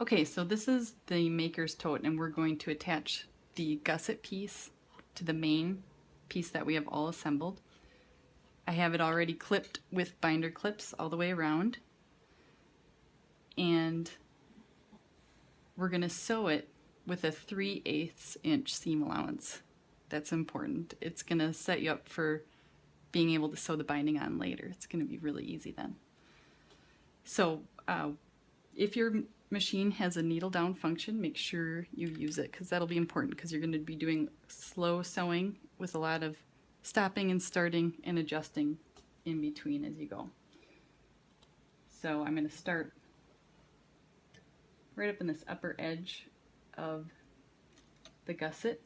Okay, so this is the maker's tote, and we're going to attach the gusset piece to the main piece that we have all assembled. I have it already clipped with binder clips all the way around, and we're going to sew it with a 3/8 inch seam allowance. That's important. It's going to set you up for being able to sew the binding on later. It's going to be really easy then. So if your machine has a needle down function, make sure you use it, because that'll be important, because you're going to be doing slow sewing with a lot of stopping and starting and adjusting in between as you go. So I'm going to start right up in this upper edge of the gusset,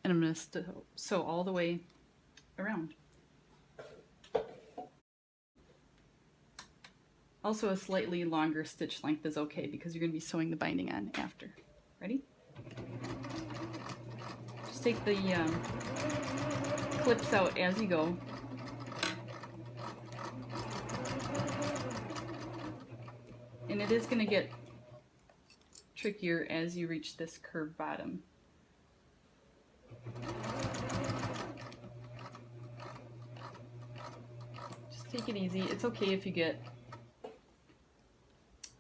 and I'm going to sew all the way around. Also, a slightly longer stitch length is okay, because you're going to be sewing the binding on after. Ready? Just take the clips out as you go. And it is going to get trickier as you reach this curved bottom. Just take it easy. It's okay if you get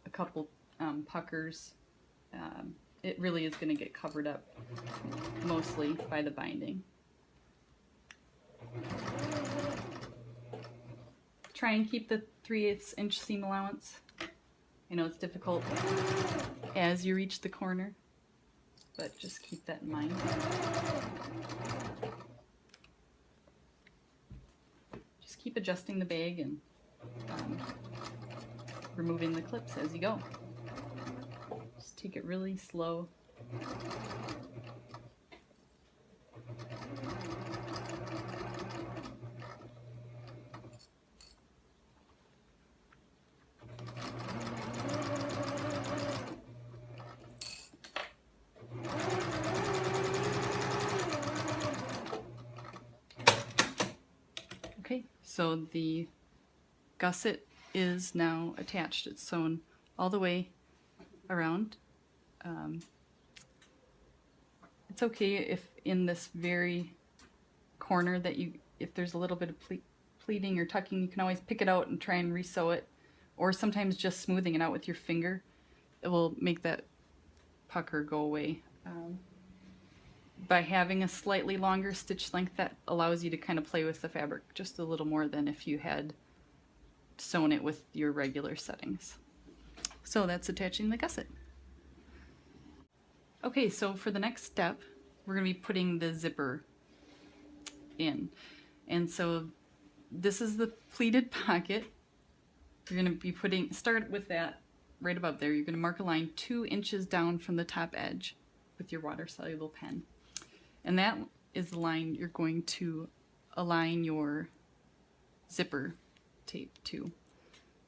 a couple puckers. It really is going to get covered up mostly by the binding. Try and keep the 3/8 inch seam allowance. I know it's difficult as you reach the corner, but just keep that in mind. Just keep adjusting the bag and removing the clips as you go. Just take it really slow. Okay, so the gusset is now attached. It's sewn all the way around. It's okay if in this very corner that if there's a little bit of pleating or tucking, you can always pick it out and try and re-sew it, or sometimes just smoothing it out with your finger. It will make that pucker go away. By having a slightly longer stitch length, that allows you to kind of play with the fabric just a little more than if you had sewn it with your regular settings. So that's attaching the gusset. Okay, so for the next step, we're going to be putting the zipper in. And so this is the pleated pocket. You're going to be start with that right above there. You're going to mark a line 2 inches down from the top edge with your water-soluble pen. And that is the line you're going to align your zipper tape to.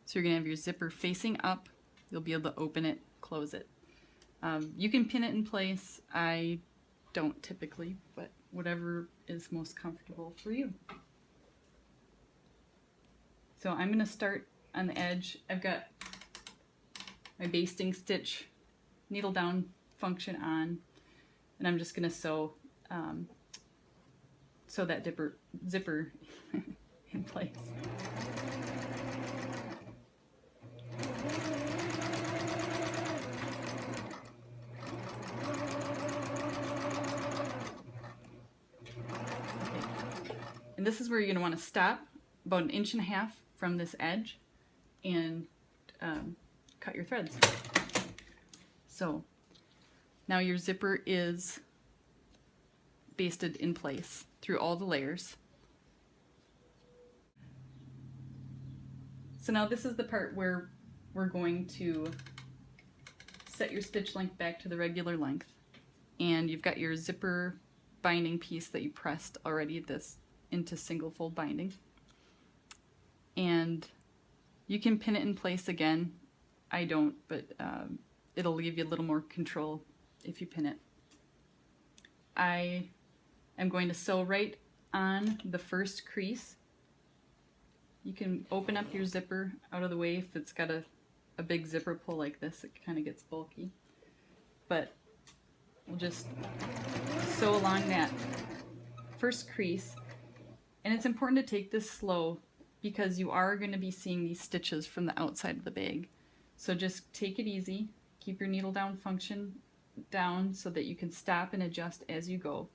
So you're going to have your zipper facing up. You'll be able to open it, close it. You can pin it in place. I don't typically, but whatever is most comfortable for you. So I'm going to start on the edge. I've got my basting stitch needle down function on, and I'm just going to sew that zipper in place. And this is where you're going to want to stop about 1.5 inches from this edge and cut your threads. So now your zipper is basted in place through all the layers. So now this is the part where we're going to set your stitch length back to the regular length, and you've got your zipper binding piece that you pressed already into single fold binding, and you can pin it in place again. I don't, but it'll give you a little more control if you pin it. I am going to sew right on the first crease. You can open up your zipper out of the way if it's got a a big zipper pull like this, it kind of gets bulky. But we'll just sew along that first crease. And it's important to take this slow because you are going to be seeing these stitches from the outside of the bag. So just take it easy, keep your needle down function down so that you can stop and adjust as you go.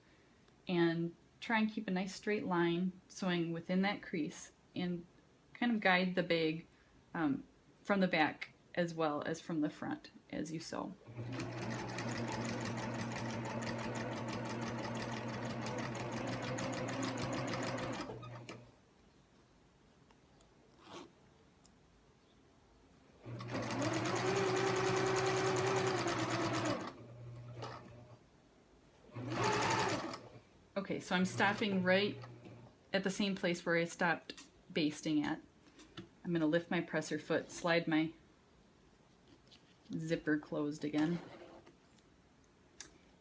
And try and keep a nice straight line sewing within that crease and kind of guide the bag from the back as well as from the front as you sew. Okay, so I'm stopping right at the same place where I stopped basting at. I'm going to lift my presser foot, slide my zipper closed again.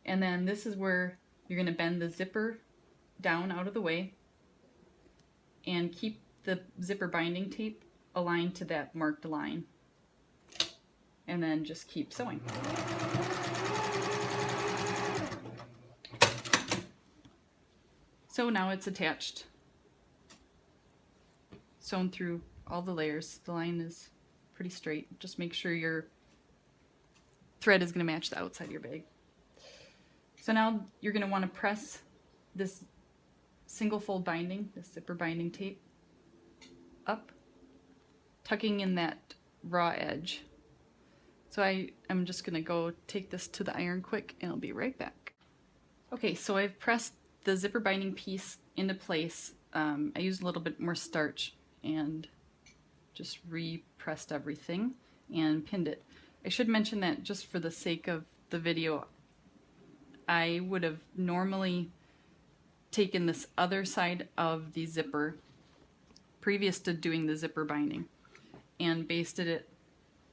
And then this is where you're going to bend the zipper down out of the way and keep the zipper binding tape aligned to that marked line. And then just keep sewing. So now it's attached, sewn through all the layers. The line is pretty straight. Just make sure your thread is going to match the outside of your bag. So now you're going to want to press this single fold binding, this zipper binding tape, up, tucking in that raw edge. So I'm just going to go take this to the iron quick and I'll be right back. Okay, so I've pressed the zipper binding piece into place. I used a little bit more starch and just re-pressed everything and pinned it. I should mention that just for the sake of the video, I would have normally taken this other side of the zipper previous to doing the zipper binding and basted it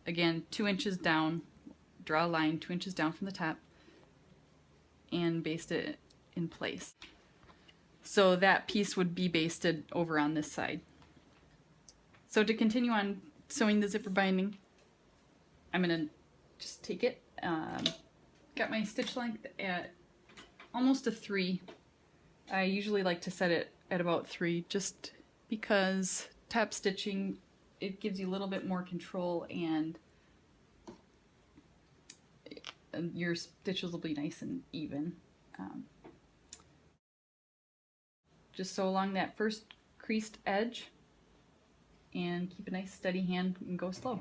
again 2 inches down, draw a line 2 inches down from the top and baste it in place. So that piece would be basted over on this side. So to continue on sewing the zipper binding, I'm going to just take it, got my stitch length at almost a 3. I usually like to set it at about 3 just because top stitching, it gives you a little bit more control and your stitches will be nice and even. Just sew along that first creased edge and keep a nice steady hand and go slow.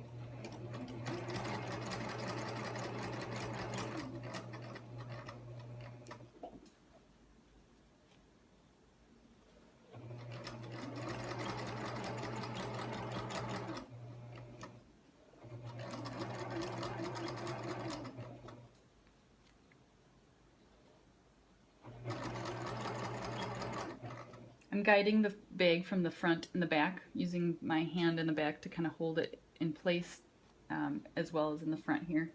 I'm guiding the bag from the front and the back, using my hand in the back to kind of hold it in place, as well as in the front here.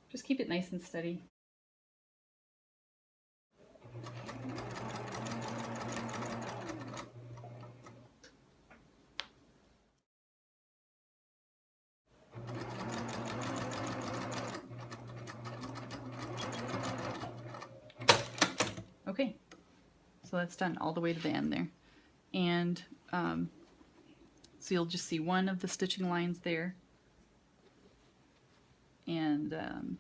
Just keep it nice and steady. Okay, so that's done all the way to the end there. And so you'll just see one of the stitching lines there. And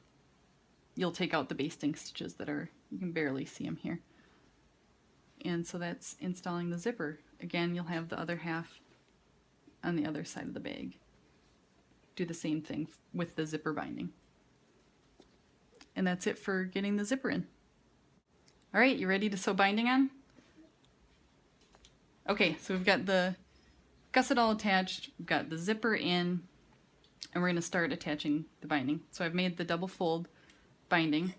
you'll take out the basting stitches that are, you can barely see them here. And so that's installing the zipper. Again, you'll have the other half on the other side of the bag. Do the same thing with the zipper binding. And that's it for getting the zipper in. All right, you ready to sew binding on? Okay, so we've got the gusset all attached, we've got the zipper in, and we're going to start attaching the binding. So I've made the double fold binding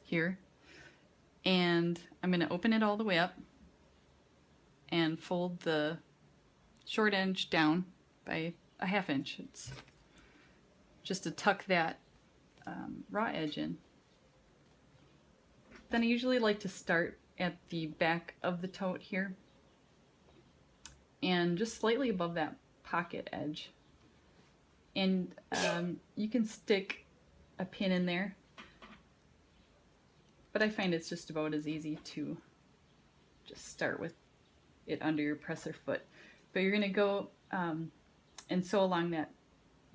here, and I'm going to open it all the way up and fold the short edge down by a 1/2 inch. It's just to tuck that raw edge in. Then I usually like to start at the back of the tote here, and just slightly above that pocket edge. And you can stick a pin in there, but I find it's just about as easy to just start with it under your presser foot. But you're going to go and sew along that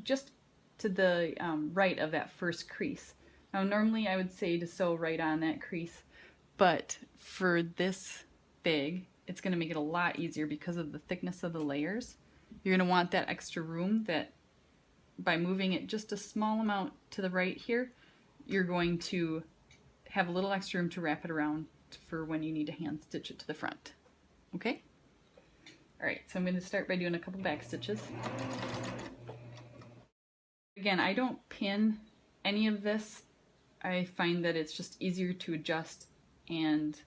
just to the right of that first crease. Now normally I would say to sew right on that crease, but for this bag it's going to make it a lot easier because of the thickness of the layers. You're going to want that extra room, that by moving it just a small amount to the right here, you're going to have a little extra room to wrap it around for when you need to hand stitch it to the front. Okay? Alright, so I'm going to start by doing a couple back stitches. Again, I don't pin any of this. I find that it's just easier to adjust and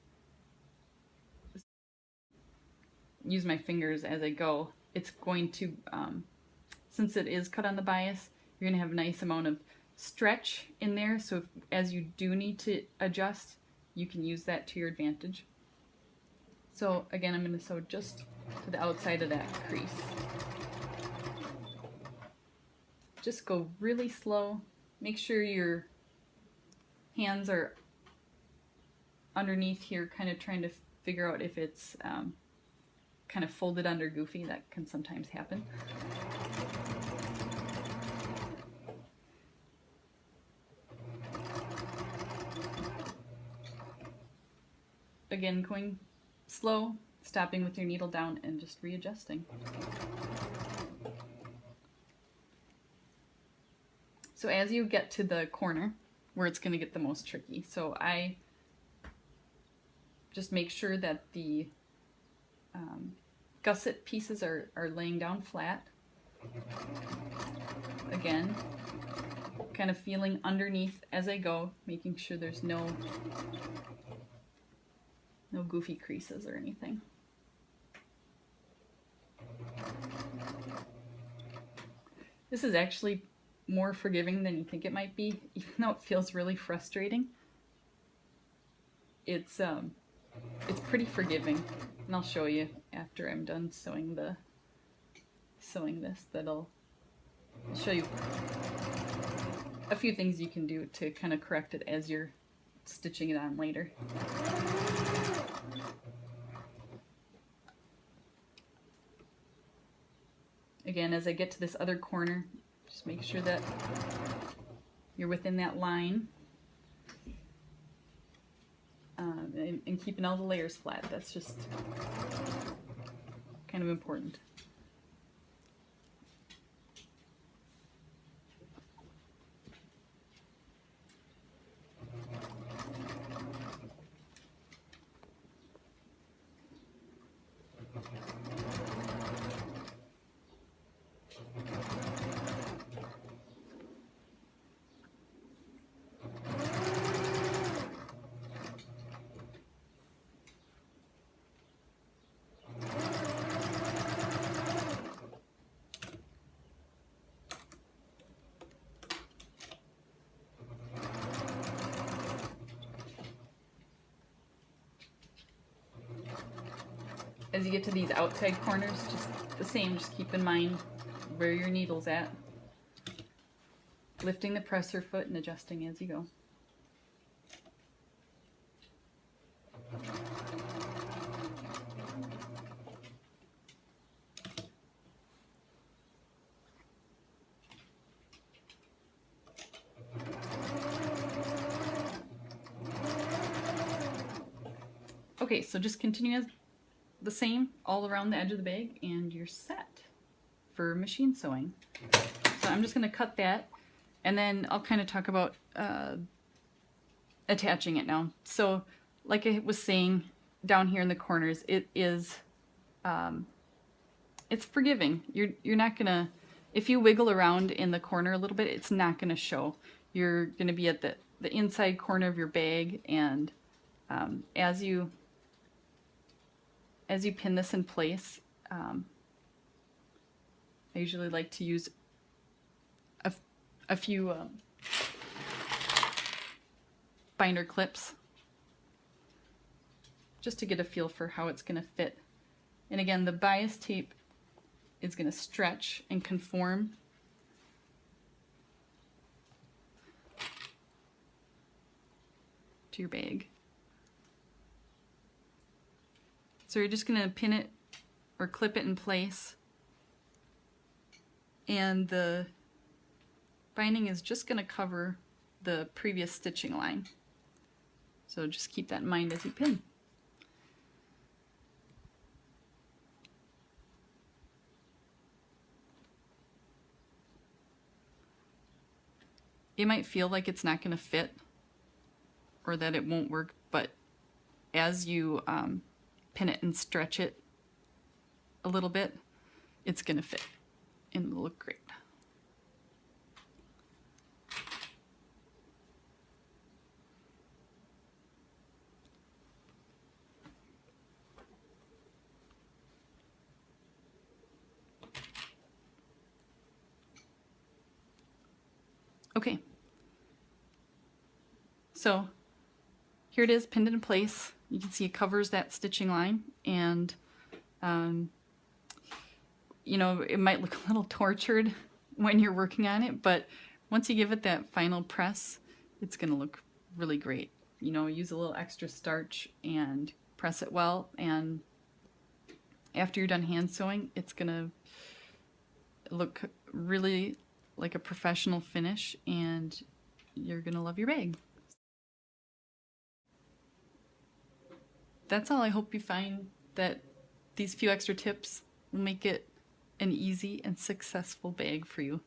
use my fingers as I go. It's going to, since it is cut on the bias, you're going to have a nice amount of stretch in there, so as you do need to adjust, you can use that to your advantage. So again, I'm going to sew just to the outside of that crease. Just go really slow. Make sure your hands are underneath here, kind of trying to figure out if it's kind of folded under goofy. That can sometimes happen. Again, going slow, stopping with your needle down and just readjusting. So as you get to the corner where it's going to get the most tricky, so I just make sure that the gusset pieces are laying down flat. Again, kind of feeling underneath as I go, making sure there's no goofy creases or anything. This is actually more forgiving than you think it might be, even though it feels really frustrating. It's pretty forgiving, and I'll show you after I'm done sewing this. That'll show you a few things you can do to kind of correct it as you're stitching it on later. Again, as I get to this other corner, just make sure that you're within that line, and keeping all the layers flat. That's just kind of important. As you get to these outside corners, just the same, just keep in mind where your needle's at. Lifting the presser foot and adjusting as you go. Okay, so just continue as the same all around the edge of the bag and you're set for machine sewing. So I'm just going to cut that, and then I'll kind of talk about attaching it now. So like I was saying, down here in the corners, it is it's forgiving. You're not gonna, if you wiggle around in the corner a little bit, it's not gonna show. You're gonna be at the inside corner of your bag, and as you pin this in place, I usually like to use a few binder clips just to get a feel for how it's going to fit. And again, the bias tape is going to stretch and conform to your bag. So you're just going to pin it or clip it in place, and the binding is just going to cover the previous stitching line. So just keep that in mind as you pin. It might feel like it's not going to fit or that it won't work, but as you pin it and stretch it a little bit, it's going to fit and it'll look great. Okay, so here it is pinned in place. You can see it covers that stitching line, and you know, it might look a little tortured when you're working on it, but once you give it that final press, it's going to look really great. You know, use a little extra starch and press it well, and after you're done hand sewing, it's going to look really like a professional finish, and you're going to love your bag. That's all. I hope you find that these few extra tips will make it an easy and successful bag for you.